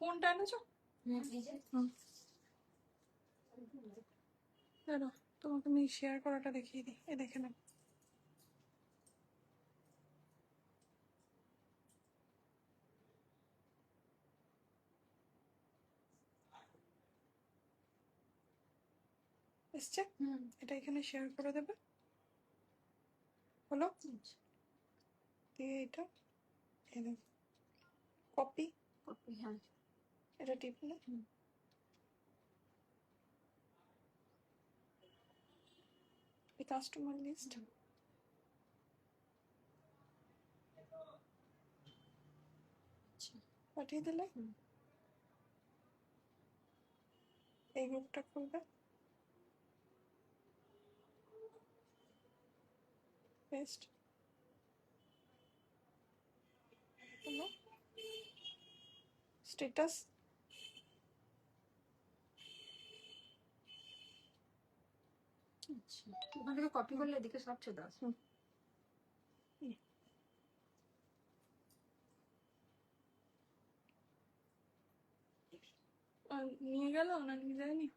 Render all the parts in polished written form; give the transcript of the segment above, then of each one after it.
কোনটা এনেছো? দাঁড়াও, তোমাকে আমি শেয়ার করাটা দেখিয়ে দিই। এ দেখে নাও। এসছে? এটা এখানে শেয়ার করে দেবে। হলো? দিয়ে এটা কপি, হ্যাঁ এটা টিপলে এই কাস্টমার লিস্ট পাঠিয়ে দিলে এই গ্রুপটা খুলবে, পেস্ট হলো, স্ট্যাটাস ওখান থেকে কপি করলে এদিকে সব চলে আসে। নিয়ে গেল না নিয়ে যায়নি?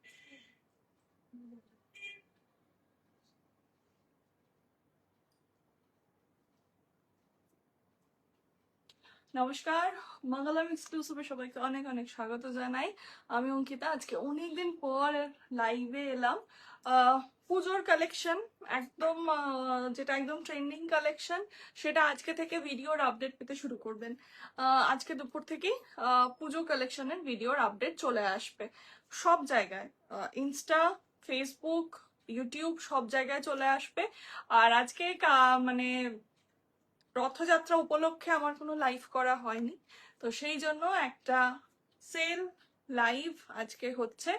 নমস্কার, মঙ্গলম এক্সক্লুসিভে সবাইকে অনেক অনেক স্বাগত জানাই। আমি অঙ্কিতা। আজকে অনেকদিন পর লাইভে এলাম। পুজোর কালেকশন একদম যেটা একদম ট্রেন্ডিং কালেকশন, সেটা আজকে থেকে ভিডিওর আপডেট পেতে শুরু করবেন। আজকে দুপুর থেকেই পুজো কালেকশনের ভিডিওর আপডেট চলে আসবে সব জায়গায়, ইনস্টা, ফেসবুক, ইউটিউব, সব জায়গায় চলে আসবে। আর আজকে মানে রথযাত্রা উপলক্ষে আমার কোনো লাইভ করা হয়নি, তো সেই জন্য একটা সেল লাইভ আজকে হচ্ছে।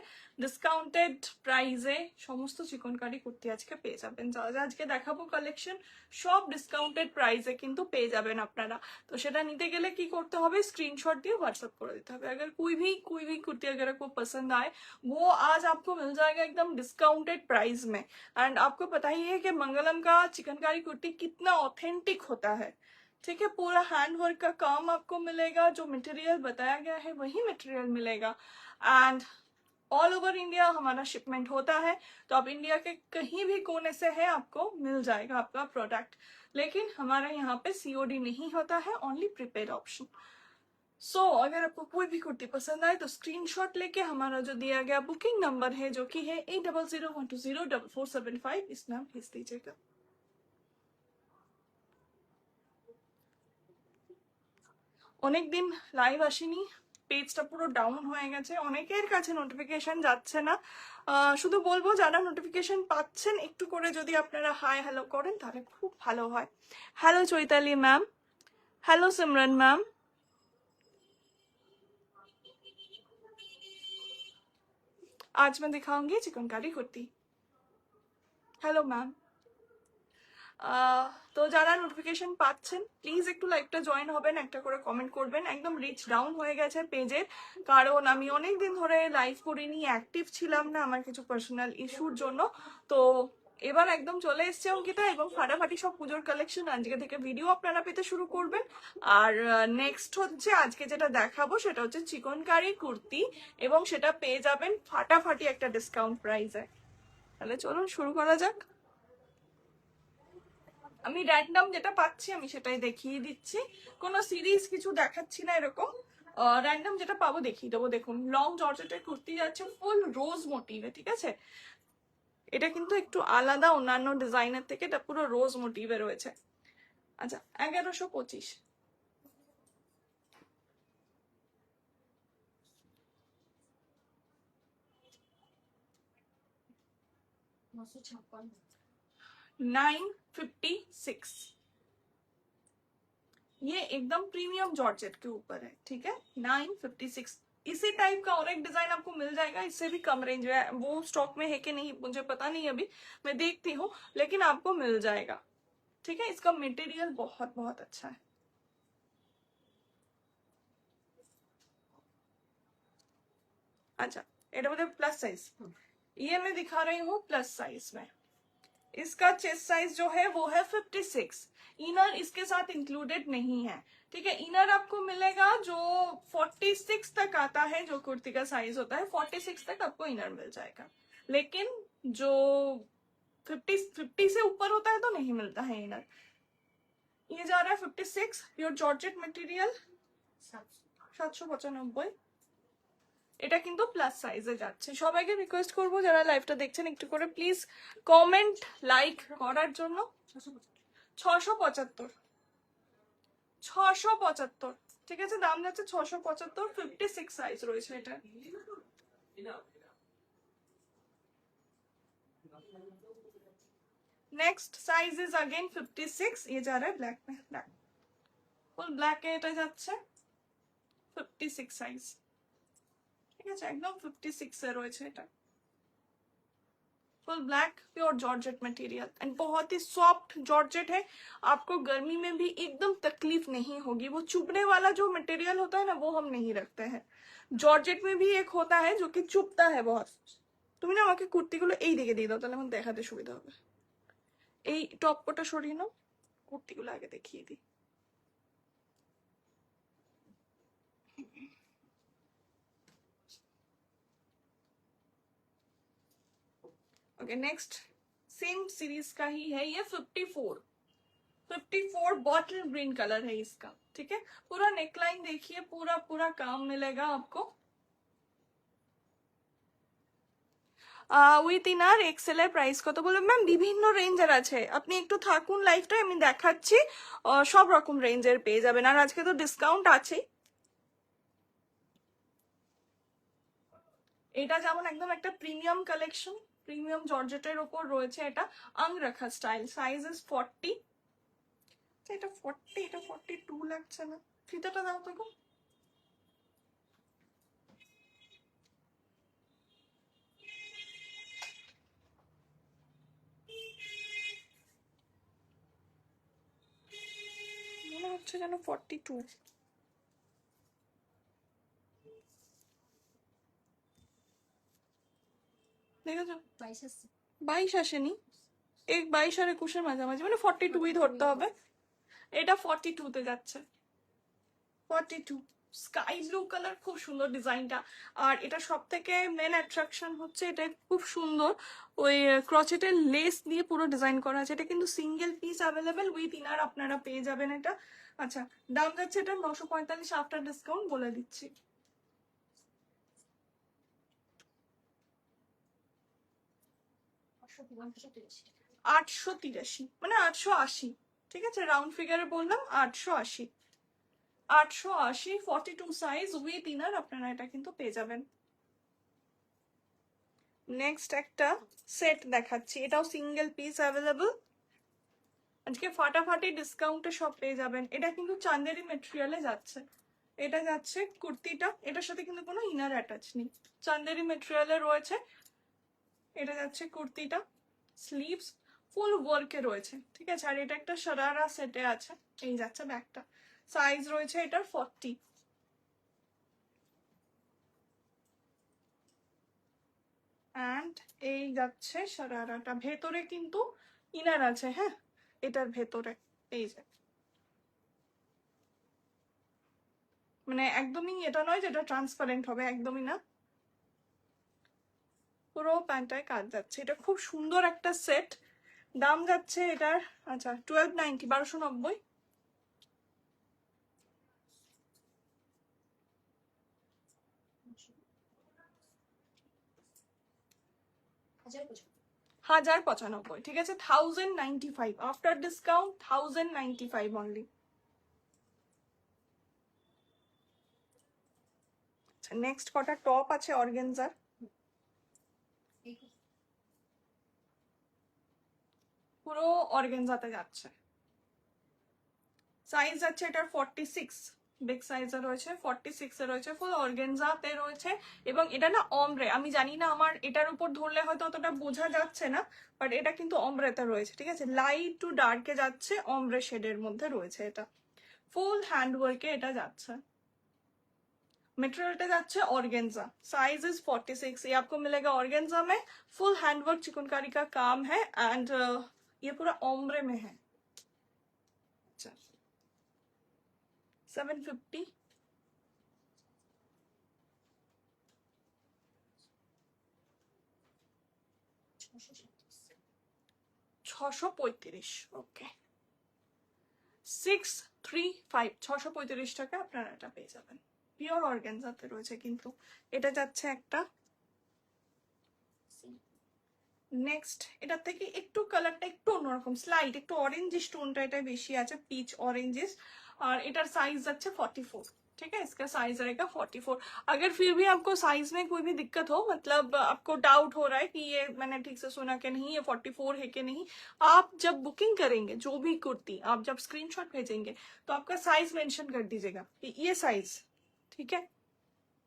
ডিসকাউন্টেড প্রাইসে সমস্ত চিকনকারি কুর্তি আজকে পেয়ে যাবেন। যা যা আজকে দেখাবো কালেকশন সব ডিসকাউন্টেড প্রাইসে কিন্তু পেয়ে যাবেন আপনারা। तो সেটা নিতে গেলে কি করতে হবে, স্ক্রিনশট দিয়ে व्हाट्सएप করে দিতে হবে। अगर कोई भी कुर्ती अगर आपको पसंद आए वो आज आपको मिल जाएगा एकदम डिस्काउंटेड प्राइस में। एंड आपको पता ही है कि मंगलम का चिकनकारी कुर्ती कितना ऑथेंटिक होता है। ठीक है, पूरा हैंड वर्क का काम आपको मिलेगा, जो मटेरियल बताया गया है वही मटेरियल मिलेगा। एंड ऑल ओवर इंडिया हमारा शिपमेंट होता है, तो आप इंडिया के कहीं भी कोने से है आपको मिल जाएगा आपका प्रोडक्ट। लेकिन हमारे यहाँ पे सीओडी नहीं होता है, ओनली प्रीपेड ऑप्शन। सो अगर आपको कोई भी कुर्ती पसंद आए तो स्क्रीनशॉट लेके हमारा जो दिया गया बुकिंग नंबर है, जो कि है 8001204475, इसमें आप भेज दीजिएगा। অনেকদিন লাইভ আসেনি, পেজটা পুরো ডাউন হয়ে গেছে, অনেকের কাছে নোটিফিকেশন যাচ্ছে না। শুধু বলবো যারা নোটিফিকেশন পাচ্ছেন একটু করে যদি আপনারা হাই হ্যালো করেন তাহলে খুব ভালো হয়। হ্যালো চৈতালি ম্যাম, हेलो सिमरन मैम, आज मैं दिखाऊंगी चिकनकारी कुर्ती। Hello ma'am. তো যারা নোটিফিকেশন পাচ্ছেন প্লিজ একটু লাইভটা জয়েন হবেন, একটা করে কমেন্ট করবেন। একদম রিচ ডাউন হয়ে গেছে পেজের, কারণ আমি অনেক দিন ধরে লাইভ করিনি, অ্যাক্টিভ ছিলাম না আমার কিছু পার্সোনাল ইস্যুর জন্য। তো এবার একদম চলে এসছে অঙ্কিতা, এবং ফাটাফাটি সব পুজোর কালেকশন আজকে থেকে ভিডিও আপনারা পেতে শুরু করবেন। আর নেক্সট হচ্ছে আজকে যেটা দেখাবো সেটা হচ্ছে চিকনকারি কুর্তি, এবং সেটা পেয়ে যাবেন ফাটাফাটি একটা ডিসকাউন্ট প্রাইসে। তাহলে চলুন শুরু করা যাক। আমি র্যান্ডম যেটা পাচ্ছি আমি সেটাই দেখিয়ে দিচ্ছি, কোনো সিরিজ কিছু দেখাচ্ছি না এরকম। র্যান্ডম যেটা পাবো দেখিয়ে দেবো। দেখুন, লং জর্জেটের কুর্তি যাচ্ছে ফুল রোজ মোটিভে, ঠিক আছে? এটা কিন্তু একটু আলাদা অন্যান্য ডিজাইনের থেকে, এটা পুরো রোজ মোটিভে রয়েছে। আচ্ছা, 1125। $956। ये एकदम प्रीमियम जॉर्जेट के ऊपर है, ठीक है? 956। इसी टाइप का और एक डिजाइन आपको मिल जाएगा, इससे भी कम रेंज में। वो स्टॉक में है कि नहीं मुझे पता नहीं, अभी मैं देखती हूँ, लेकिन आपको मिल जाएगा। ठीक है, इसका मटेरियल बहुत बहुत अच्छा है। अच्छा, এটা বোধহয় প্লাস সাইজ, ये मैं दिखा रही हूँ प्लस साइज में। इसका चेस्ट साइज जो है वो है 56। इनर इसके साथ इंक्लूडेड नहीं है, ठीक है। इनर आपको मिलेगा जो 46 तक आता है, जो कुर्ती का साइज होता है 46 तक आपको इनर मिल जाएगा, लेकिन जो 50 से ऊपर होता है तो नहीं मिलता है इनर। ये जा रहा है 56, प्योर जॉर्जेट मटेरियल 795। এটা কিন্তু প্লাস সাইজে যাচ্ছে। সবাইকে রিকোয়েস্ট করব যারা লাইভটা দেখছেন একটু করে প্লিজ কমেন্ট লাইক করার জন্য। 675, 675, ঠিক আছে, দাম যাচ্ছে 675, 56 সাইজ রয়েছে এটা। Next size is again 56। ये जा रहा है ब्लैक में, ब्लैक फुल ब्लैक है, এটা যাচ্ছে 56 साइज, ঠিক আছে, একদম 56 এ রয়েছে এটা। Full black pure georgette material and बहुत ही सॉफ्ट जॉर्जेट है। आपको गर्मी में भी एकदम तकलीफ नहीं होगी। वो चुभने वाला जो मटेरियल होता है ना वो हम नहीं रखते हैं। जॉर्जेट में भी एक होता है जो कि चुभता है बहुत। তুমি না আমাকে কুর্তিগুলো এই দিকে দিয়ে দাও, তাহলে আমার দেখাতে সুবিধা হবে। এই টপটা সরিয়ে নাও, কুর্তিগুলো আগে দেখিয়ে দিই। ओके नेक्स्ट सेम सीरीज का ही है ये 54 बॉटल ग्रीन कलर है इसका, ठीक है। पूरा नेकलाइन देखिए, पूरा पूरा काम मिलेगा आपको। উইথ ইনার এক্সেল এর প্রাইস কত বলবো ম্যাম? বিভিন্ন রেঞ্জের আছে, আপনি একটু থাকুন লাইভটা, আমি দেখাচ্ছি। সব রকম রেঞ্জের পেয়ে যাবেন, আর আজকে তো ডিসকাউন্ট আছেই। এটা যেমন একদম একটা প্রিমিয়াম কালেকশন, প্রিমিয়াম জর্জেটের উপর রয়েছে, এটা আংরাখা স্টাইল, সাইজ ইজ 40। এটা 40, এটা 42 লাগছে না, ফিতাটা দাও তো গো। মনে হচ্ছে যেন 42। দেখেছো 22 আসেনি, এক 22 আর 21-এর মাঝামাঝি, মানে 42ই ধরতে হবে। এটা 42 তে যাচ্ছে, 42 স্কাই ব্লু কালার, খুব সুন্দর ডিজাইনটা। আর এটা সব থেকে মেন অ্যাট্রাকশন হচ্ছে এটা খুব সুন্দর ওই ক্রচেটের লেস দিয়ে পুরো ডিজাইন করা আছে। এটা কিন্তু single piece available, with inner আপনারা পেয়ে যাবেন এটা। আচ্ছা, দাম যাচ্ছে এটা 945 আফটার ডিসকাউন্ট, বলে দিচ্ছি। আটশো 83, মানে 880, ঠিক আছে, রাউন্ড ফিগারে বললাম 880। 880 42 সাইজ উইথ ইনার আপনারা এটা কিন্তু পেয়ে যাবেন। নেক্সট একটা সেট দেখাচ্ছি, এটাও সিঙ্গেল পিস অ্যাভেলেবল, আজকে ফাটাফাটি ডিসকাউন্টে সব পেয়ে যাবেন। এটা কিন্তু চান্দেরি মেটেরিয়ালে যাচ্ছে, এটা যাচ্ছে কুর্তিটা, এটার সাথে কিন্তু কোনো ইনার অ্যাটাচ নেই, চান্দেরি মেটেরিয়ালে রয়েছে। এটা যাচ্ছে কুর্তিটা, স্লিভস ফুল ওয়ার্কে রয়েছে, ঠিক আছে। আর এটা একটা শারারা সেটে আছে, এই যাচ্ছে ব্যাগটা, সাইজ রয়েছে এটার 40। অ্যান্ড এই যাচ্ছে শারারাটা, ভেতরে কিন্তু ইনার আছে, হ্যাঁ, এটার ভেতরে এই যে, মানে একদমই এটা নয় যেটা ট্রান্সপারেন্ট হবে, একদমই না, পুরো প্যান্টায় কাজ যাচ্ছে। এটা খুব সুন্দর একটা সেট, দাম যাচ্ছে এটার আচ্ছা 1290, 1290। হাজার 95, ঠিক আছে, 1095 আফটার ডিসকাউন্ট, 1095 অনলি। নেক্সট কটা টপ আছে অর্গানজার, পুরো অর্গানজাতে যাচ্ছে। সাইজ যাচ্ছে এটার 46, বিগ সাইজে রয়েছে, 46 এ রয়েছে, ফুল অর্গানজাতে রয়েছে। এবং এটা না অমরে, আমি জানি না আমার এটার উপর ধরলে হয়তো অতটা বোঝা যাচ্ছে না, বাট এটা কিন্তু অমরেতে রয়েছে, ঠিক আছে, লাইট টু ডার্কে যাচ্ছে, অমরে শেডের মধ্যে রয়েছে। এটা ফুল হ্যান্ড ওয়ার্কে এটা যাচ্ছে, मेटेरियल जाच्छे ऑर्गेन्जा, साइज इज 46। ये आपको मिलेगा ऑर्गेन्जा में, फुल हैंडवर्क चिकनकारी का काम है एंड ये पूरा ओम्ब्रे में है। अच्छा 750। 635। ওকে 635, 635 টাকা আপনারা এটা পেয়ে যাবেন। পিওর অর্গানজাতে রয়েছে কিন্তু। এটা যাচ্ছে একটা। নেক্সট এটার থেকে একটু কালারটা একটু অন্যরকম, স্লাইট একটু অরেঞ্জিশ টোনটা এটা বেশি আছে, পিচ অরেंजिस। और एटार साइज जाच्छे 44। ठीक है, इसका साइज रहेगा 44। अगर फिर भी आपको साइज में कोई भी दिक्कत हो, मतलब आपको डाउट हो रहा है कि ये मैंने ठीक से सुना कि नहीं, ये 44 है कि नहीं, आप जब बुकिंग करेंगे जो भी कुर्ती, आप जब स्क्रीनशॉट भेजेंगे तो आपका साइज मेंशन कर दीजिएगा कि ये साइज। ठीक है,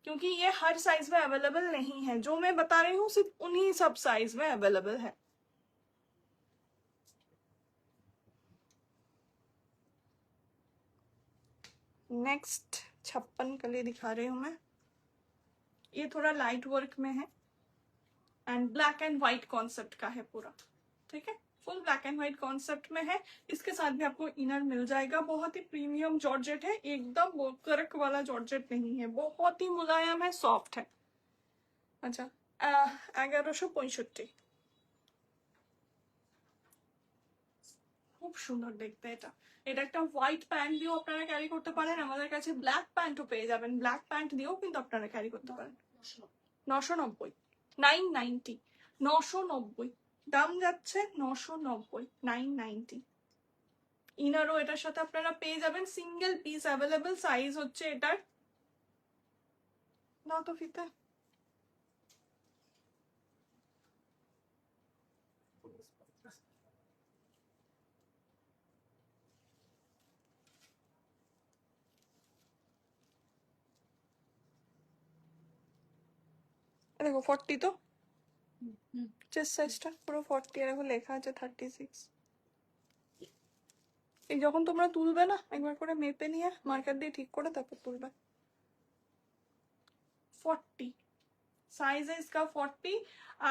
क्योंकि ये हर साइज में अवेलेबल नहीं है, जो मैं बता रही हूँ सिर्फ उन्हीं सब साइज में अवेलेबल है। नेक्स्ट 56 कली दिखा रही हूँ मैं। ये थोड़ा लाइट वर्क में है and black and white concept का है पूरा। ठीक है, full black and white concept में है। इसके साथ भी आपको इनर मिल जाएगा। बहुत ही प्रीमियम जॉर्जेट है, एकदम कर्क वाला जॉर्जेट नहीं है, बहुत ही मुलायम है, सॉफ्ट है। अच्छा 1165। খুব সুন্দর দেখতে এটা। এটা একটা হোয়াইট প্যান্ট দিয়েও আপনারা ক্যারি করতে পারেন, আমাদের কাছে ব্ল্যাক প্যান্টও পেয়ে যাবেন, ব্ল্যাক প্যান্ট দিয়েও কিন্তু আপনারা ক্যারি করতে পারেন। 990, 990, 990 দাম যাচ্ছে, 990, 990। ইনারও এটার সাথে আপনারা পেয়ে যাবেন, সিঙ্গেল পিস অ্যাভেলেবল। সাইজ হচ্ছে এটার, না তো ফিতে দেখো 40 তো চেস্ট সাইজটা পুরো 40, এরকম লেখা আছে 36। এই যখন তোমরা তুলবে না, একবার করে মেপে নিয়ে মার্কার দিয়ে ঠিক করে তারপর তুলবে। 40 साइज है इसका 40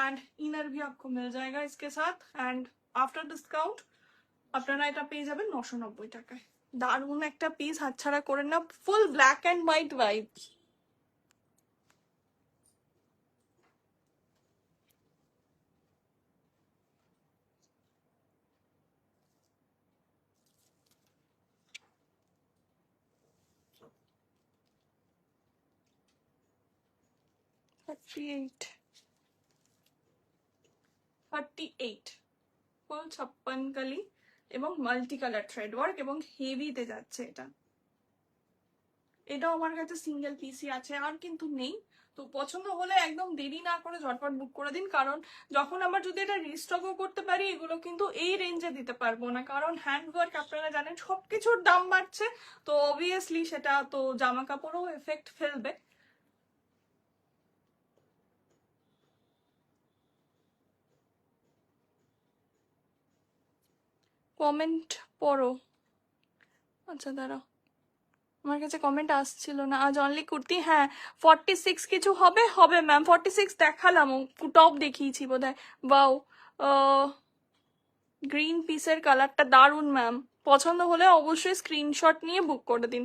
एंड इनर भी आपको मिल जाएगा इसके साथ। एंड आफ्टर डिस्काउंट আপনারা এটা পেয়ে যাবেন 990 টাকায়। দারুণ একটা পিস, হাতছাড়া করেন না। Full black and white vibes. $38, full 56 কালি এবং মাল্টি কালার থ্রেড ওয়ার্ক এবং হেভিতে যাচ্ছে এটা। এটাও আমার কাছে সিঙ্গেল পিসই আছে, আর কিন্তু নেই। তো পছন্দ হলে একদম দেরি না করে ঝটপট বুক করে দিন, কারণ যখন আবার যদি এটা রিস্টকও করতে পারি, এগুলো কিন্তু এই রেঞ্জে দিতে পারবো না, কারণ হ্যান্ডওয়ার্ক আপনারা জানেন সবকিছুর দাম বাড়ছে, তো অবভিয়াসলি সেটা তো জামা কাপড়ও এফেক্ট ফেলবে। কমেন্ট পড়ো। আচ্ছা দাঁড়াও, আমার কাছে কমেন্ট আসছিল না। আজ অনলি কুর্তি, হ্যাঁ 46 কিছু হবে, হবে ম্যাম। 46 দেখালাম, টপ দেখিয়েছি বোধহয়। বাও, গ্রিন পিসের কালারটা দারুন ম্যাম, পছন্দ হলে অবশ্যই স্ক্রিনশট নিয়ে বুক করে দিন।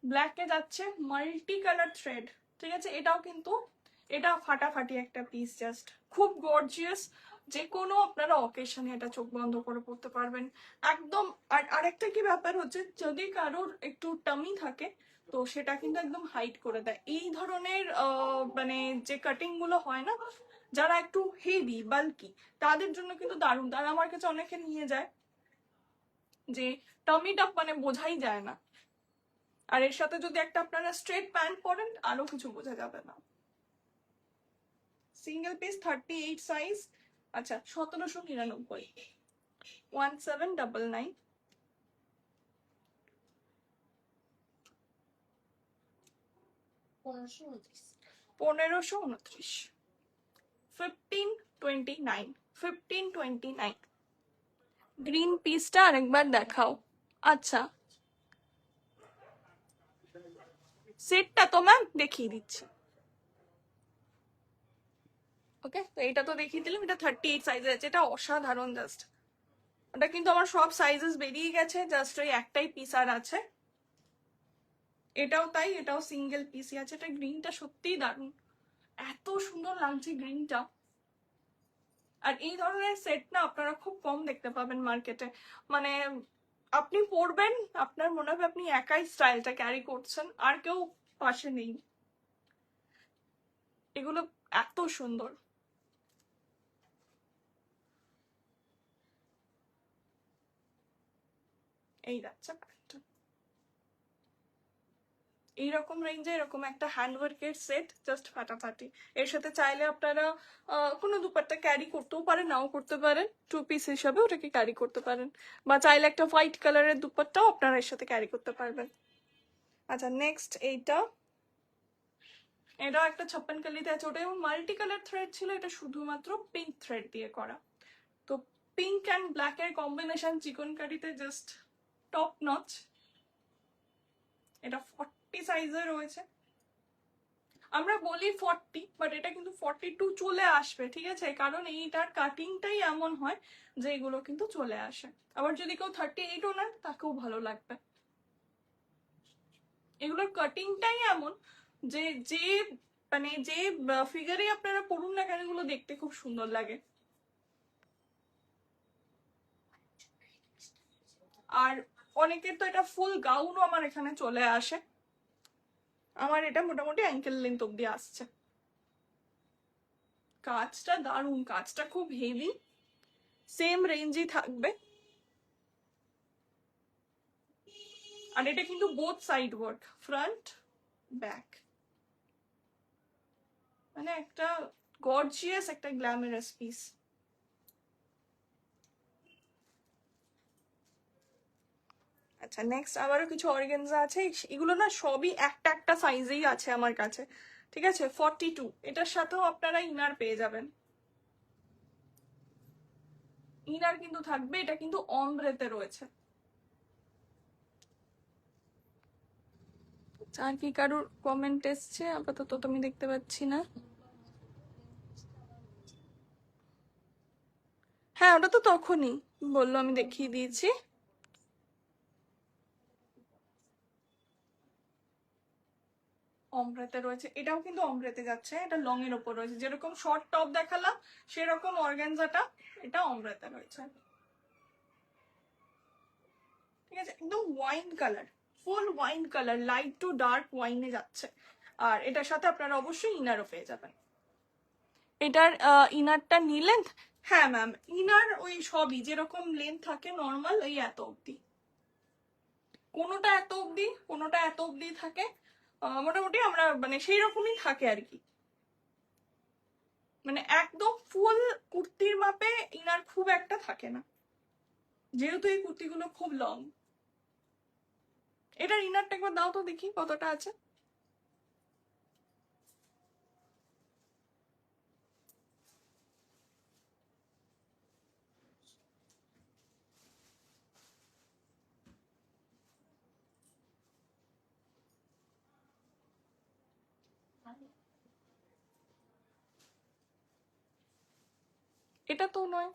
ব্ল্যাকে যাচ্ছে মাল্টি কালার থ্রেড। ঠিক আছে, এটাও কিন্তু এটা ফাটাফাটি একটা পিস, জাস্ট খুব গর্জিয়াস। যে কোনো আপনারা অকেশনে এটা চোখ বন্ধ করে পড়তে পারবেন একদম। আর আরেকটা কি ব্যাপার হচ্ছে, যদি কারোর একটু টামি থাকে তো সেটা কিন্তু একদম হাইড করে দেয়। এই ধরনের মানে যে কাটিং গুলো হয় না, যারা একটু হেভি বাল্কি, তাদের জন্য কিন্তু দারুণ। তারা আমার কাছে অনেকে নিয়ে যায় যে টামিটা মানে বোঝাই যায় না, আর এর সাথে যদি একটা আপনারা স্ট্রেট প্যান্ট পরেন আরো কিছু বোঝা যাবে না। Single piece 38 size. আচ্ছা 1799, 1799। 1529, 1529, 1529। গ্রিন পিসটা আরেকবার দেখাও। আচ্ছা, সেটটা তো ম্যাম দেখিয়ে দিচ্ছি। ওকে, তো এটা তো দেখিয়ে দিলাম, এটা 38 সাইজের আছে, এটা অসাধারণ জাস্ট। ওটা কিন্তু আমার সব সাইজেস বেরিয়ে গেছে, জাস্ট ওই একটাই পিস আর আছে। এটাও তাই, এটাও সিঙ্গেল পিসই আছে। এটা গ্রিনটা সত্যিই দারুণ, এত সুন্দর লাগছে গ্রিনটা। আর এই ধরনের সেট না আপনারা খুব কম দেখতে পাবেন মার্কেটে। মানে আপনি পরবেন, আপনার মনে হবে আপনি একাই স্টাইলটা ক্যারি করছেন, আর কেউ পাশে নেই। এগুলো এত সুন্দর। এই যাচ্ছে প্যান্টটা, এইরকম রেঞ্জে এরকম একটা হ্যান্ডওয়ার্কের সেট জাস্ট ফাটাফাটি। এর সাথে চাইলে আপনারা কোনো দুপাট্টা ক্যারি করতেও পারেন, নাও করতে পারেন, 2 পিস হিসাবে ওটাকে ক্যারি করতে পারেন, বা চাইলে একটা হোয়াইট কালারের দুপাট্টাও আপনারা এর সাথে ক্যারি করতে পারবেন। আচ্ছা, নেক্সট এইটা, এটাও একটা 56 কালিতে আছে। ওটা এবং মাল্টি কালার থ্রেড ছিল, এটা শুধুমাত্র পিঙ্ক থ্রেড দিয়ে করা। তো পিঙ্ক অ্যান্ড ব্ল্যাক এর কম্বিনেশন চিকনকারিতে জাস্ট টপ নচ। এটা 40 সাইজের রয়েছে, আমরা বলি 40, বাট এটা কিন্তু 42 চলে আসবে, ঠিক আছে? কারণ এইটার কাটিংটাই এমন হয় যে এগুলো কিন্তু চলে আসে। আবার যদি কেউ 38ও নেন তাকেও ভালো লাগবে। এগুলোর কাটিংটাই এমন যে যে মানে যে ফিগারে আপনারা পড়ুন না কেন, এগুলো দেখতে খুব সুন্দর লাগে। আর অনেকের তো এটা ফুল গাউনও আমার এখানে চলে আসে, আমার এটা মোটামুটি অ্যাঙ্কেল লেন্থ অব্দি আসছে। কাজটা দারুণ, কাজটা খুব হেভি, সেম রেঞ্জই থাকবে। আর এটা কিন্তু both side work, front back, মানে একটা গর্জিয়াস একটা গ্ল্যামারাস পিস। আচ্ছা, নেক্সট আবারও কিছু অর্গানজা আছে, এগুলো না সবই একটা একটা সাইজেই আছে আমার কাছে, ঠিক আছে? 42, এটার সাথেও আপনারা ইনার পেয়ে যাবেন, ইনার কিন্তু থাকবে। এটা কিন্তু অমব্রেতে রয়েছে। আর কি কারোর কমেন্ট এসছে আপাতত তো আমি দেখতে পাচ্ছি না। হ্যাঁ, ওটা তো তখনই বললো, আমি দেখিয়ে দিয়েছি। অমব্রেতে রয়েছে, এটাও কিন্তু অমব্রেতে যাচ্ছে, এটা লং এর ওপর রয়েছে, যেরকম শর্ট টপ দেখালাম সেরকম অর্গানজাটা, এটা অমব্রেতে রয়েছে, ঠিক আছে? একদম wine colour, full wine colour, light to dark ওয়াইনে যাচ্ছে। আর এটার সাথে আপনারা অবশ্যই ইনারও পেয়ে যাবেন। এটার ইনারটা নি লেন্থ, হ্যাঁ ম্যাম, ইনার ওই সবই যেরকম লেন্থ থাকে নর্মাল, এই এত অব্দি, কোনোটা এত অব্দি, কোনোটা এত অব্দি থাকে। মোটামুটি আমরা মানে সেই রকমই থাকে আর কি, মানে একদম ফুল কুর্তির মাপে ইনার খুব একটা থাকে না, যেহেতু এই কুর্তিগুলো খুব লং। এটার ইনারটা একবার দাও তো দেখি কতটা আছে। এটা তো নয়,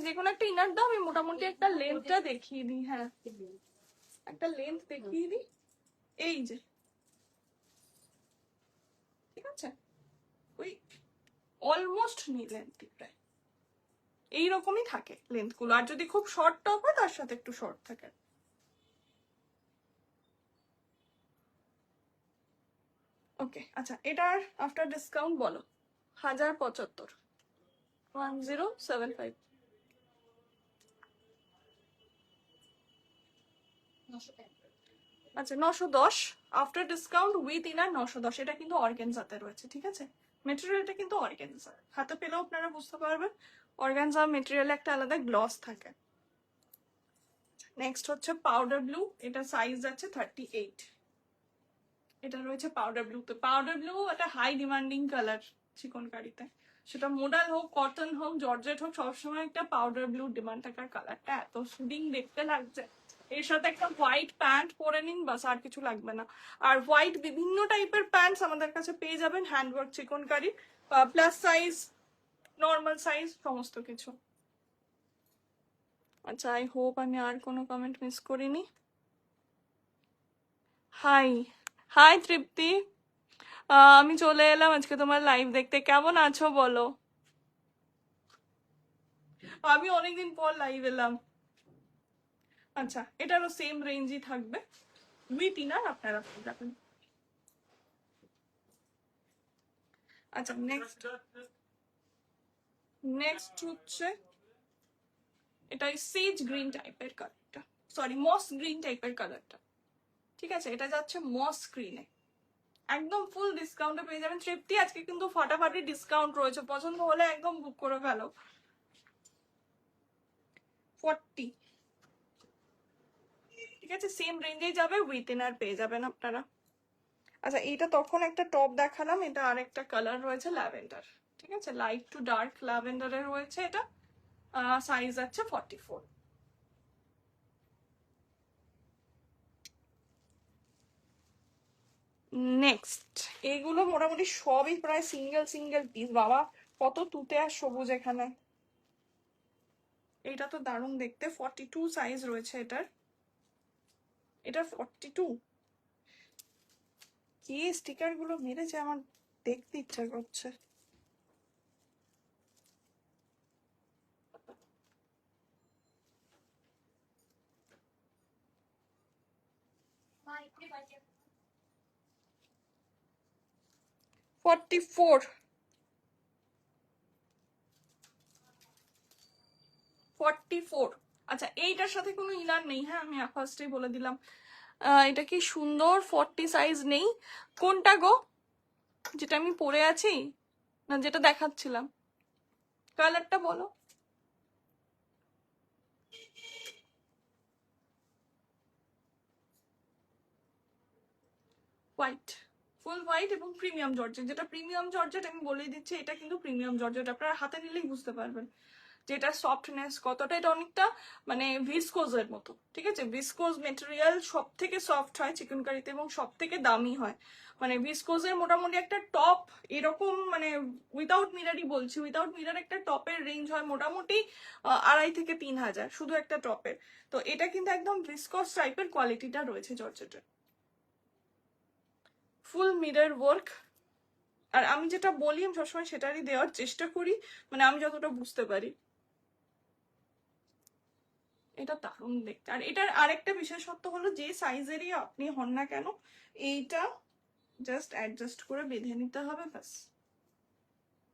যে কোনো একটা ইনার দাও, আমি মোটামুটি একটা লেন্থটা দেখিয়ে দিই। হ্যাঁ, একটা লেন্থ দেখিয়ে দিই, এই যে, ঠিক আছে? ওই অলমোস্ট নি লেন্থ, প্রায় এইরকমই থাকে লেন্থ গুলো। আর যদি খুব শর্ট টপ হয় তার সাথে একটু শর্ট থাকে। ওকে, আচ্ছা, এটার আফটার ডিসকাউন্ট বলো। 1075, 1075। আচ্ছা, 910 আফটার ডিসকাউন্ট উইথ ইনার, 910। এটা কিন্তু অর্গানজাতে রয়েছে, ঠিক আছে? মেটেরিয়ালটা কিন্তু অর্গানজা, হাতে পেলেও আপনারা বুঝতে পারবেন অর্গানজা মেটেরিয়ালে একটা আলাদা গ্লস থাকে। নেক্সট হচ্ছে পাউডার ব্লু, এটা সাইজ আছে 38। এটা রয়েছে পাউডার ব্লু। তো পাউডার ব্লু একটা হাই ডিমান্ডিং কালার চিকনকারিতে, সেটা মোডাল হোক, কটন হোক, জর্জেট হোক, সবসময় একটা পাউডার ব্লু ডিমান্ড থাকার কালারটা এত সুদিং দেখতে লাগছে। এর সাথে একটা হোয়াইট প্যান্ট পরে নিন, বাস আর কিছু লাগবে না। আর হোয়াইট বিভিন্ন টাইপের প্যান্টস আমাদের কাছে পেয়ে যাবেন, handwork chikankari, plus size, normal size, সমস্ত কিছু। আচ্ছা, আই হোপ আমি আর কোনো কমেন্ট মিস করিনি। হাই হাই তৃপ্তি, আমি চলে এলাম আজকে তোমার লাইভ দেখতে। কেমন আছো বলো? আমি অনেকদিন পর লাইভ এলাম। আচ্ছা, এটারও সেম রেঞ্জই থাকবে, উইথ ইনার আপনারা পেয়ে যাবেন। আচ্ছা, নেক্সট নেক্সট হচ্ছে এটা সেজ গ্রিন টাইপের কালারটা, সরি মস গ্রিন টাইপের কালারটা। ঠিক আছে, এটা যাচ্ছে মস গ্রিনে, একদম ফুল ডিসকাউন্টে পেয়ে যাবেন। তৃপ্তি আজকে কিন্তু ফাটাফাটি ডিসকাউন্ট রয়েছে, পছন্দ হলে একদম বুক করে ফেলো। 40, ঠিক আছে, সেম রেঞ্জেই যাবে, উইথ ইনার পেয়ে যাবেন আপনারা। আচ্ছা, এইটা তখন একটা টপ দেখালাম, এটা আর একটা কালার রয়েছে ল্যাভেন্ডার। ঠিক আছে, লাইট টু ডার্ক ল্যাভেন্ডারের রয়েছে, এটা সাইজ আছে 44। নেক্সট, এইগুলো মোটামুটি সবই প্রায় সিঙ্গেল সিঙ্গেল পিস। বাবা কত তুতে আর সবুজ এখানে। এটা তো দারুণ দেখতে, 42 সাইজ রয়েছে এটার। এটা 42, কি স্টিকার গুলো মেরেছে, আমার দেখতে ইচ্ছা করছে। মা এক্ষুনি বাজে। 44, 44। আচ্ছা, এইটার সাথে কোনো ইনার নেই, হ্যাঁ আমি ফার্স্টেই বলে দিলাম। এটা কি সুন্দর, 40 সাইজ নেই। কোনটা গো, যেটা আমি পরে আছি না যেটা দেখাচ্ছিলাম? কালারটা বলো। হোয়াইট, ফুল হোয়াইট এবং প্রিমিয়াম জর্জেট। যেটা প্রিমিয়াম জর্জেট আমি বলেই দিচ্ছি, এটা কিন্তু প্রিমিয়াম জর্জেট, আপনারা হাতে নিলেই বুঝতে পারবেন যেটা সফটনেস কতটা। এটা অনেকটা মানে ভিসকোজের মতো, ঠিক আছে, ভিসকোজ মেটেরিয়াল সব থেকে সফট হয় চিকেন কারিতে এবং সব থেকে দামি হয়। মানে ভিসকোজের মোটামুটি একটা টপ এরকম, মানে উইদাউট মিরারই বলছি, উইদাউট মিরার একটা টপের রেঞ্জ হয় মোটামুটি 2,500 থেকে 3,000 শুধু একটা টপের। তো এটা কিন্তু একদম ভিসকোজ টাইপের কোয়ালিটিটা রয়েছে জর্জেটের, ফুল মিরর ওয়ার্ক। আর আমি যেটা বলি আমি সবসময় সেটারই দেওয়ার চেষ্টা করি, মানে আমি যতটা বুঝতে পারি। এটা দারুণ দেখতে। আর এটার আরেকটা বিশেষত্ব হলো, যে সাইজেরই আপনি হন না কেন, এইটা জাস্ট অ্যাডজাস্ট করে বেঁধে নিতে হবে ব্যাস।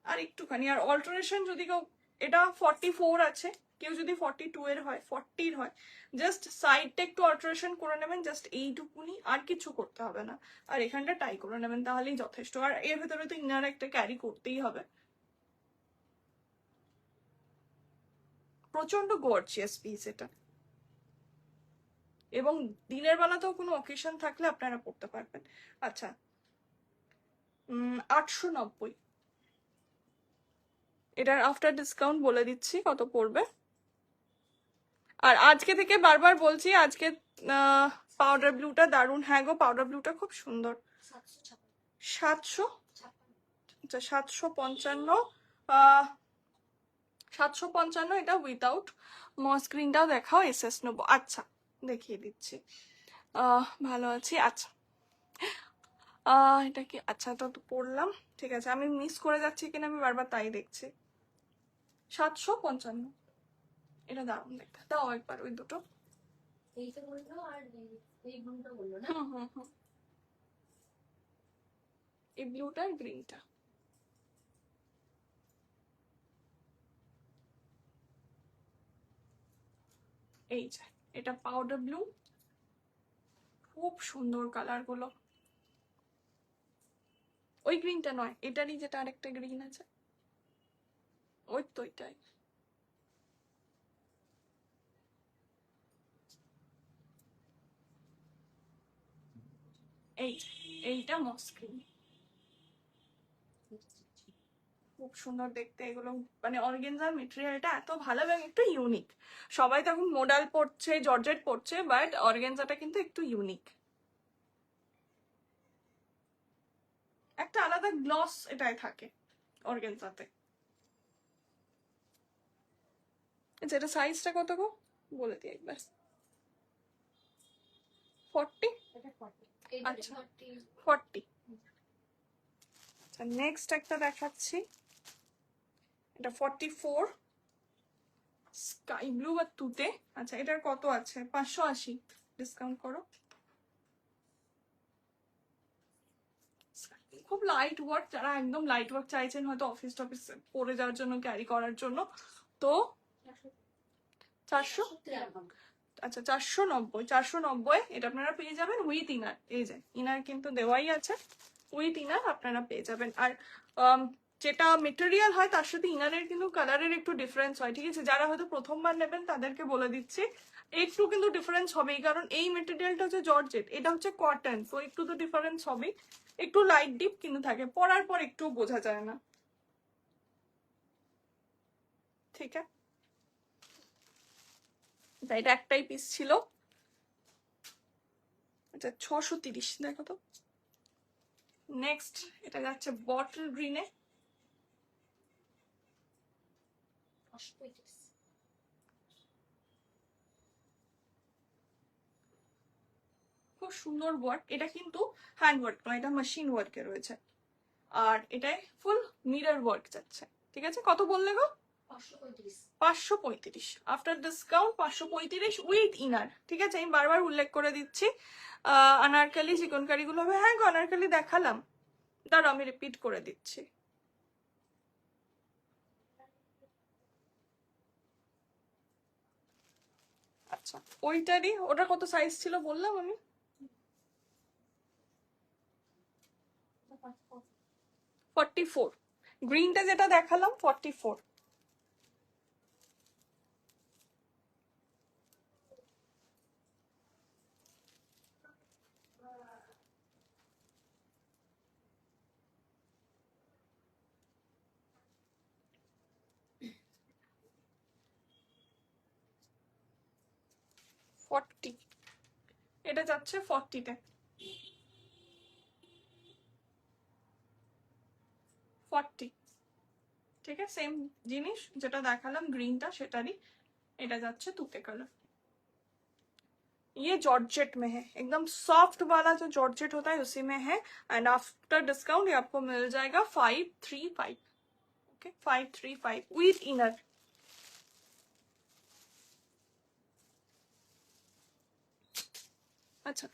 আর একটুখানি, আর অল্টারেশন যদি কেউ, এটা 44 আছে, কেউ যদি 42 এর হয়, 40 হয়, জাস্ট সাইডটা একটু অল্টারেশন করে নেবেন, জাস্ট এইটুকুনি, আর কিছু করতে হবে না। আর এখানটা টাই করে নেবেন, তাহলেই যথেষ্ট। আর এর ভেতরে তো ইনার একটা ক্যারি করতেই হবে। প্রচন্ড গর্জিয়াস পিস এটা, এবং দিনের বেলাতেও কোনো অকেশন থাকলে আপনারা পড়তে পারবেন। আচ্ছা, 890, এটার আফটার ডিসকাউন্ট বলে দিচ্ছি কত পড়বে। আর আজকে থেকে বারবার বলছি, আজকে পাউডার ব্লুটা দারুণ। হ্যাঁ গো, পাউডার ব্লুটা খুব সুন্দর। 700, আচ্ছা 755, 755 এটা উইথাউট। মস গ্রিনটাও দেখাও, এসএস নেবো। আচ্ছা দেখিয়ে দিচ্ছি, ভালো আছি। আচ্ছা, এটা কি, আচ্ছা এটা তো পড়লাম, ঠিক আছে, আমি মিস করে যাচ্ছি কিনা আমি বারবার তাই দেখছি। 755, এটা দারুণ দেখতে, দাও একবার ওই দুটো। এইটা বললো আর এই ব্লুটা বললো না। এই ব্লুটা আর গ্রিনটা। এই যে এটা পাউডার ব্লু, খুব সুন্দর কালার গুলো। ওই গ্রিনটা নয়, এটারই যেটা আরেকটা গ্রিন আছে, ওই তো এটাই। এই এইটা মসলিন, খুব সুন্দর দেখতে এগুলো। মানে অর্গেনজার মেটেরিয়ালটা এত ভালো এবং একটু ইউনিক। সবাই তো এখন মোডাল পড়ছে, জর্জেট পড়ছে, বাট অর্গেনজাটা কিন্তু একটু ইউনিক, একটা আলাদা গ্লস এটাই থাকে অর্গেনজাতে। আচ্ছা, এটা সাইজটা কত গো বলে দিই একবার। 40। এটা 40 এটা আচ্ছা 40 40। আচ্ছা নেক্সট একটা দেখাচ্ছি, এটা 44 স্কাই ব্লু আর তুতে। আচ্ছা এটার কত আছে? 580, ডিসকাউন্ট করো। খুব লাইট ওয়ার্ক, যারা একদম লাইট ওয়ার্ক চাইছেন হয়তো অফিস টফিস পরে যাওয়ার জন্য, ক্যারি করার জন্য, তো 400। আচ্ছা 490, 490 এটা আপনারা পেয়ে যাবেন উইথ ইনার। এই যে ইনার কিন্তু দেওয়াই আছে, উইথ ইনার আপনারা পেয়ে যাবেন। আর যেটা মেটেরিয়াল হয় তার সাথে ইনারের কিন্তু কালারের একটু ডিফারেন্স হয়, ঠিক আছে? যারা হয়তো প্রথমবার নেবেন তাদেরকে বলে দিচ্ছি, একটু কিন্তু ডিফারেন্স হবেই, কারণ এই মেটেরিয়ালটা হচ্ছে জর্জেট, এটা হচ্ছে কটন, তো একটু তো ডিফারেন্স হবেই। একটু লাইট ডিপ কিন্তু থাকে, পরার পর একটু বোঝা যায় না, ঠিক আছে? তাই এটা একটাই পিস ছিল। আচ্ছা 630, দেখো তো। নেক্সট এটা যাচ্ছে বটল গ্রিনে, 35 খুব সুন্দর ওয়ার্ক। এটা কিন্তু হ্যান্ড ওয়ার্ক নয়, এটা মেশিন ওয়ার্কে রয়েছে, আর এটাই ফুল মিরর ওয়ার্ক যাচ্ছে, ঠিক আছে? কত বললে গো? 535 535 আফটার ডিসকাউন্ট, 535 উইথ ইনার, ঠিক আছে? আমি বারবার উল্লেখ করে দিচ্ছি। আনারকালি চিকনকারি গুলো হবে। হ্যাঁ গো আনারকালি দেখালাম, দাঁড়াও আমি রিপিট করে দিচ্ছি। আচ্ছা ওইটারই, ওটা কত সাইজ ছিল বললাম আমি? 44। গ্রিনটা যেটা দেখালাম 44। এটা যাচ্ছে 40-তে, 40, ठीक है? सेम জিনিস যেটা দেখালাম গ্রিনটা সেটারই, এটা যাচ্ছে তুতে কালার। ये जॉर्जेट में है, एकदम सॉफ्ट वाला जो जॉर्जेट होता है उसी में है। एंड आफ्टर डिस्काउंट ये आपको मिल जाएगा 535। Okay 535 with inner. আচ্ছা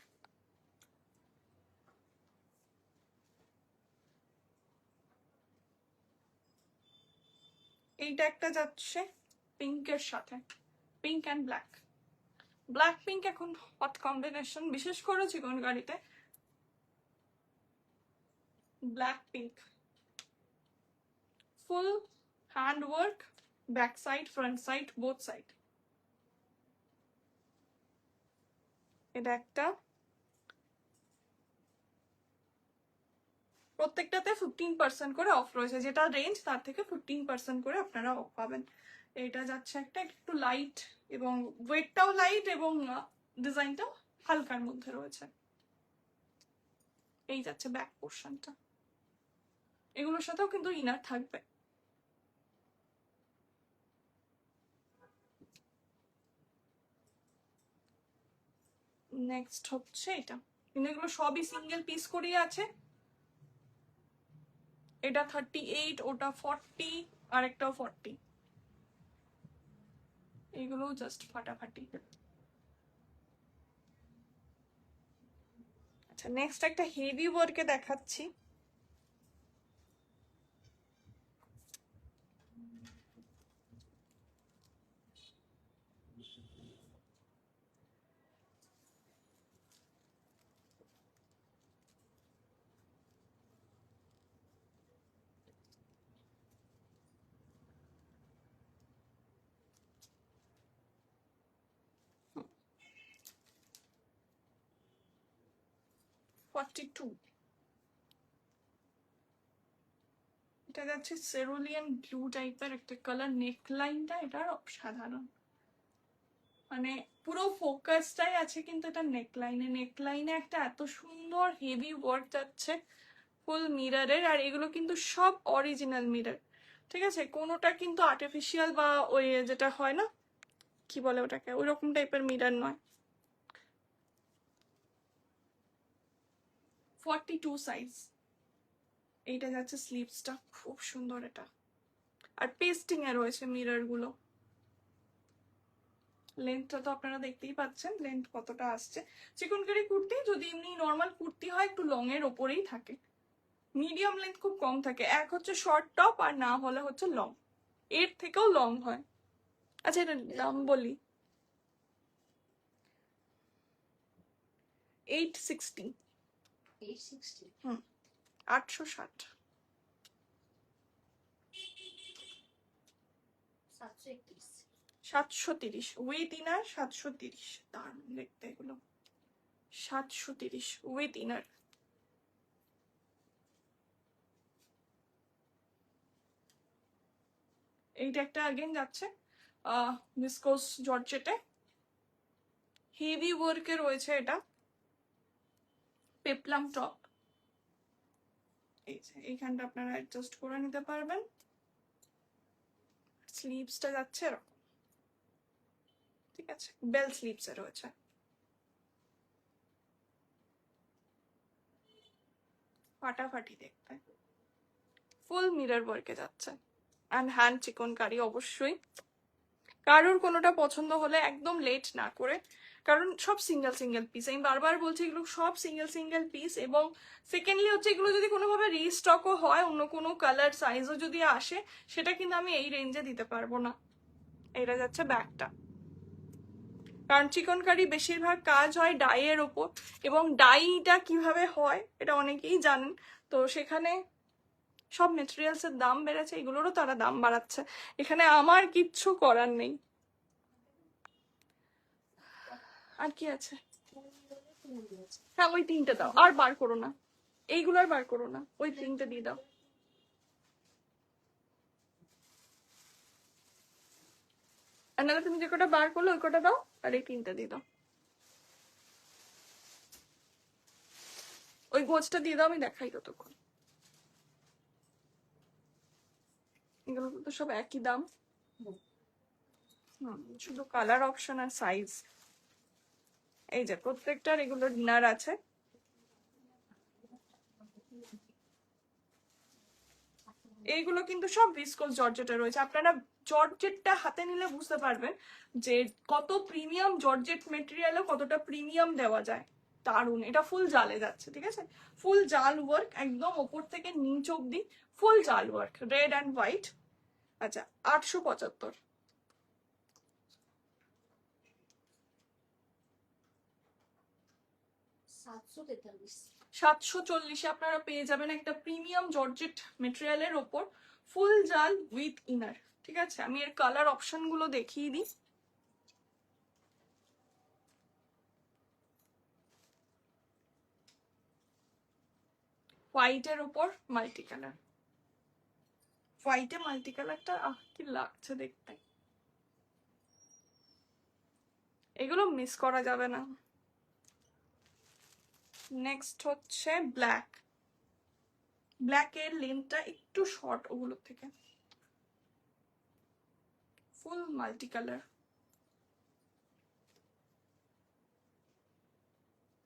এইটা একটা যাচ্ছে পিঙ্কের সাথে, pink and black. Black pink এখন হট কম্বিনেশন, বিশেষ করে চিকন গাড়িতে black pink. Full hand work, back side front side both side. এটা একটা, প্রত্যেকটাতে 15% করে অফ রয়েছে, যেটা রেঞ্জ তার থেকে 15% করে আপনারা অফ পাবেন। এটা যাচ্ছে একটা একটু লাইট, এবং ওয়েটটাও লাইট এবং ডিজাইনটাও হালকার মধ্যে রয়েছে। এই যাচ্ছে ব্যাক পোর্শনটা, এগুলোর সাথেও কিন্তু ইনার থাকবে। নেক্সট হচ্ছে এটা, কিন্তু এগুলো সবই সিঙ্গেল পিস করেই আছে। এটা 38, ওটা 40, আর একটাও 40। এগুলো জাস্ট ফাটাফাটি। আচ্ছা নেক্সট একটা হেভি ওয়ার্কে দেখাচ্ছি, 42। এটা যাচ্ছে সেরুলিয়ান ব্লু টাইপের একটা কালার। নেকলাইনটা এটার অসাধারণ, মানে পুরো ফোকাসটাই আছে কিন্তু এটা নেকলাইনে একটা এত সুন্দর হেভি ওয়ার্ক যাচ্ছে ফুল মিররের। আর এগুলো কিন্তু সব অরিজিনাল মিরর, ঠিক আছে? কোনোটা কিন্তু আর্টিফিশিয়াল বা ওই যেটা হয় না, কি বলে ওটাকে, ওই রকম টাইপের মিরর নয়। 42 সাইজ। এইটা যাচ্ছে স্লিভসটা, খুব সুন্দর এটা। আর পেস্টিং এ রয়েছে মিরর গুলো। লেন্থটা তো আপনারা দেখতেই পাচ্ছেন লেন্থ কতটা আসছে। চিকনকারি কুর্তি যদি এমনি নর্মাল কুর্তি হয় একটু লং এর ওপরেই থাকে, মিডিয়াম লেন্থ খুব কম থাকে। এক হচ্ছে শর্ট টপ আর না হলে হচ্ছে লং, এর থেকেও লং হয়। আচ্ছা এটা দাম বলি, 860। 860 হুম, 860। 731 730 উইথ ইনার, 730। দারুণ দেখতে এগুলো। 730 উইথ ইনার। এইটা একটা আগেন যাচ্ছে ভিসকোস জর্জেটে, হেভি ওয়ার্কে রয়েছে এটা, পেপলাম টপ। এই যে এইখানটা আপনারা অ্যাডজাস্ট করে নিতে পারবেন। স্লিভসটা যাচ্ছে এরকম, ঠিক আছে? বেল স্লিভসে রয়েছে। ফাটাফাটি দেখতে, ফুল মিরর ওয়ার্কে যাচ্ছে। অ্যান্ড হ্যান্ড চিকনকারি অবশ্যই। কারোর কোনোটা পছন্দ হলে একদম লেট না করে, কারণ সব সিঙ্গেল সিঙ্গেল পিস, আমি বারবার বলছি এগুলো সব সিঙ্গেল সিঙ্গেল পিস। এবং সেকেন্ডলি হচ্ছে এগুলো যদি কোনোভাবে রিস্টকও হয়, অন্য কোনো কালার সাইজও যদি আসে, সেটা কিন্তু আমি এই রেঞ্জে দিতে পারবো না। এটা যাচ্ছে ব্যাগটা, কারণ চিকনকারি বেশিরভাগ কাজ হয় ডাইয়ের ওপর, এবং ডাইটা কিভাবে হয় এটা অনেকেই জানেন। তো সেখানে সব মেটেরিয়ালসের দাম বেড়েছে, এগুলোরও তারা দাম বাড়াচ্ছে, এখানে আমার কিচ্ছু করার নেই। আর কি আছে? হ্যাঁ ওই তিনটে দাও, আর বার করো না, এইগুলো আর বার করো না, ওই তিনটে দিয়ে দাও। আর নাহলে তুমি যে কটা বার করলো ওই কটা দাও, আর এই তিনটে দিয়ে দাও। ওই গোছটা দিয়ে দাও, আমি দেখাই ততক্ষণ। এগুলো তো সব একই দাম। শুধু কালার অপশন আর সাইজ। এই যে প্রত্যেকটার এগুলো ডিনার আছে। এইগুলো কিন্তু সব ভিসকোস জর্জেটে রয়েছে। আপনারা জর্জেটটা হাতে নিলে বুঝতে পারবেন যে কত প্রিমিয়াম জর্জেট মেটেরিয়ালে কতটা প্রিমিয়াম দেওয়া যায়। দারুন, এটা ফুল জালে যাচ্ছে, ঠিক আছে? ফুল জাল ওয়ার্ক, একদম ওপর থেকে নিচ অব্দি ফুল জাল ওয়ার্ক, রেড অ্যান্ড হোয়াইট। আচ্ছা 875। 740 আপনারা পেয়ে যাবেন একটা প্রিমিয়াম জর্জেট মেটেরিয়ালের ওপর ফুল জাল উইথ ইনার, ঠিক আছে? আমি এর কালার অপশন গুলো দেখিয়ে দিই। হোয়াইটের ওপর মাল্টি কালার, হোয়াইটে মাল্টি কালারটা কি লাগছে দেখতে, এগুলো মিস করা যাবে না। নেক্সট হচ্ছে ব্ল্যাক। ব্ল্যাকের লেন্থটা একটু শর্ট ওগুলোর থেকে, ফুল মাল্টি কালার।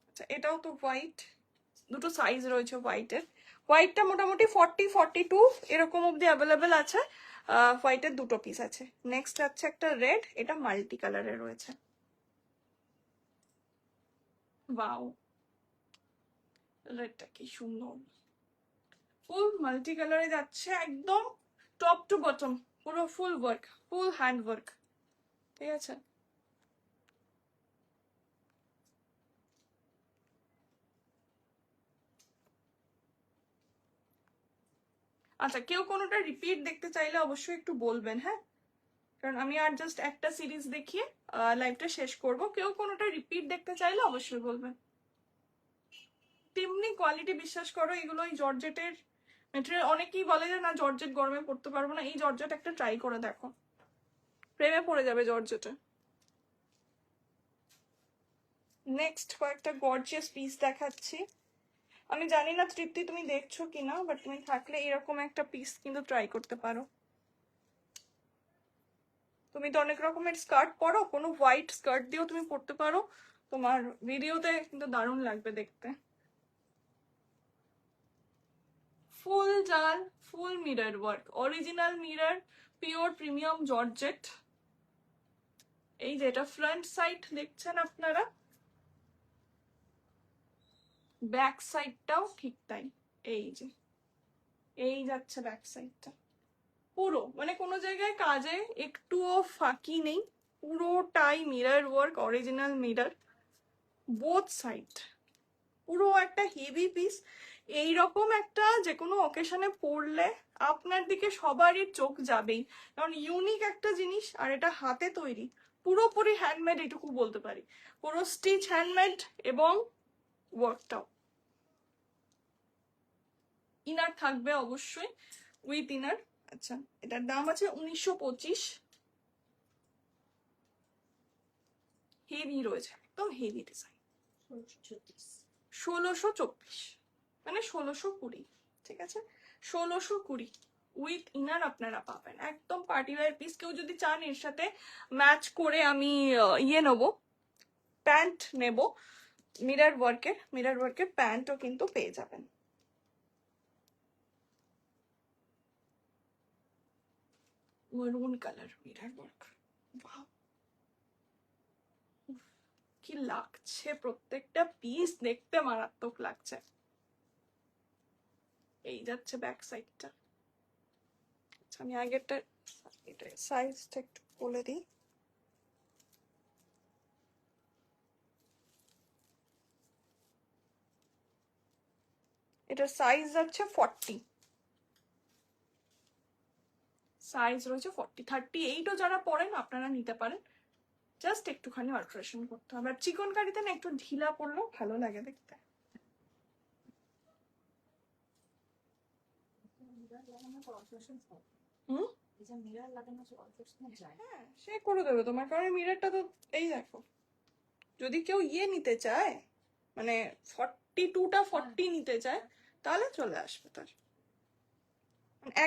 আচ্ছা এটাও তো হোয়াইট, দুটো সাইজ রয়েছে হোয়াইটের। হোয়াইটটা মোটামুটি 40-42 এরকম অব্দি অ্যাভেলেবেল আছে। হোয়াইটের দুটো পিস আছে। নেক্সট আছে একটা রেড, এটা মাল্টি কালারের রয়েছে। ওয়াও, রেডটা কি সুন্দর, ফুল মাল্টি কালারে যাচ্ছে একদম টপ টু বটম, পুরো ফুল ওয়ার্ক, ফুল হ্যান্ড ওয়ার্ক, ঠিক আছে? আচ্ছা কেউ কোনোটা রিপিট দেখতে চাইলে অবশ্যই একটু বলবেন, হ্যাঁ? কারণ আমি আর জাস্ট একটা সিরিজ দেখিয়ে লাইভটা শেষ করব। কেউ কোনোটা রিপিট দেখতে চাইলে অবশ্যই বলবেন। তেমনি কোয়ালিটি, বিশ্বাস করো। এগুলো এই জর্জেটের মেটেরিয়াল, অনেকেই বলে যে না জর্জেট গরমে পড়তে পারবো না, এই জর্জেট একটা ট্রাই করে দেখো, প্রেমে পড়ে যাবে জর্জেটে। নেক্সট কয়েকটা গর্জিয়াস পিস দেখাচ্ছি। আমি জানি না তৃপ্তি তুমি দেখছো কিনা, বাট তুমি থাকলে এরকম একটা পিস কিন্তু ট্রাই করতে পারো। তুমি তো অনেক রকমের স্কার্ট পরো, কোনো হোয়াইট স্কার্ট দিয়েও তুমি পরতে পারো, তোমার ভিডিওতে কিন্তু দারুণ লাগবে দেখতে। ফুল জাল, ফুল mirror work, original mirror, pure premium georgette. এই যে এটা ফ্রন্ট সাইড দেখছেন আপনারা, ব্যাক সাইডটাও ঠিক তাই। এই যে এই যাচ্ছে ব্যাক সাইডটা, পুরো মানে কোনো জায়গায় কাজে একটুও ফাঁকি নেই, পুরোটাই mirror work, original mirror, both side. পুরো একটা হেভি পিস। এইরকম একটা যে কোনো অকেশনে পরলে আপনার দিকে সবারই চোখ যাবেই, কারণ ইউনিক একটা জিনিস, আর এটা হাতে তৈরি, পুরোপুরি হ্যান্ডমেড, এটুকু বলতে পারি। পুরো স্টিচ হ্যান্ডমেড এবং ওয়ার্কটাও। ইনার থাকবে অবশ্যই, উইথ ইনার। আচ্ছা, এটার দাম আছে 1925। হেভি রয়েছে, একদম হেভি ডিজাইন। 1624, মানে 1620, ঠিক আছে, 1620 উইথ ইনার আপনারা পাবেন, একদম পার্টি ওয়্যার পিস। কেউ যদি চান এর সাথে ম্যাচ করে আমি ইয়ে নেবো, প্যান্ট নেব, মিরর ওয়ার্কের প্যান্টও কিন্তু পেয়ে যাবেন। মেরুন কালার মিরর ওয়ার্ক, কি লাগছে, প্রত্যেকটা পিস দেখতে মারাত্মক লাগছে। এই যাচ্ছে ব্যাক সাইডটা। আচ্ছা, আমি আগেরটা এটা সাইজটা একটু বলে দিই। এটার সাইজ যাচ্ছে 40, সাইজ রয়েছে 40, 38ও যারা পরেন আপনারা নিতে পারেন, জাস্ট একটুখানি অল্টারেশন করতে হবে। আর চিকন কারিতে না একটু ঢিলা পড়লেও ভালো লাগে দেখতে। হ্যাঁ, সে করে দেবে তোমার, কারণ মিররটা তো এই দেখো, যদি কেউ ইয়ে নিতে চায় মানে 42টা 40 নিতে চায় তাহলে চলে আসবে, তার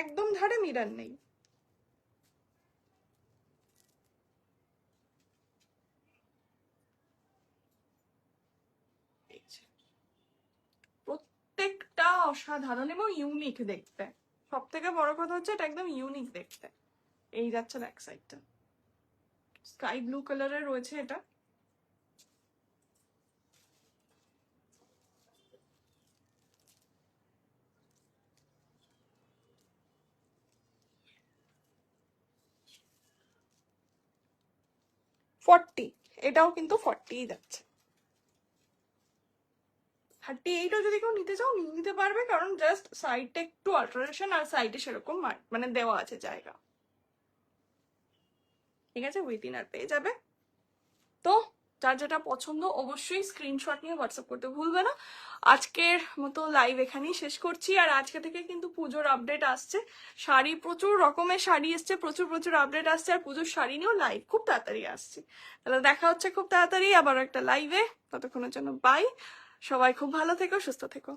একদম ধারে মিরর নেই। প্রত্যেকটা অসাধারণ এবং ইউনিক দেখতে, সব থেকে বড় কথা হচ্ছে এটা একদম ইউনিক দেখতে। এই যাচ্ছে ব্যাক সাইডটা, স্কাই ব্লু কালারের রয়েছে এটা। এটাও কিন্তু 40 যাচ্ছে। 38ও যদি কেউ নিতে চাও নিতে পারবে, কারণ জাস্ট সাইডটা একটু অল্টারেশন, আর সাইডে সেরকম মানে দেওয়া আছে জায়গা, ঠিক আছে, উইথ ইনার পেয়ে যাবে। তো যার যেটা পছন্দ অবশ্যই স্ক্রিনশট নিয়ে হোয়াটসঅ্যাপ করতে ভুলবে না। আজকের মতো লাইভ এখানেই শেষ করছি, আর আজকে থেকে কিন্তু পুজোর আপডেট আসছে, শাড়ি প্রচুর রকমের শাড়ি এসছে, প্রচুর আপডেট আসছে, আর পুজোর শাড়ি নিয়েও লাইভ খুব তাড়াতাড়ি আসছে। তাহলে দেখা হচ্ছে খুব তাড়াতাড়ি আবার একটা লাইভে, ততক্ষণের জন্য বাই। সবাই খুব ভালো থেকো, সুস্থ থেকো।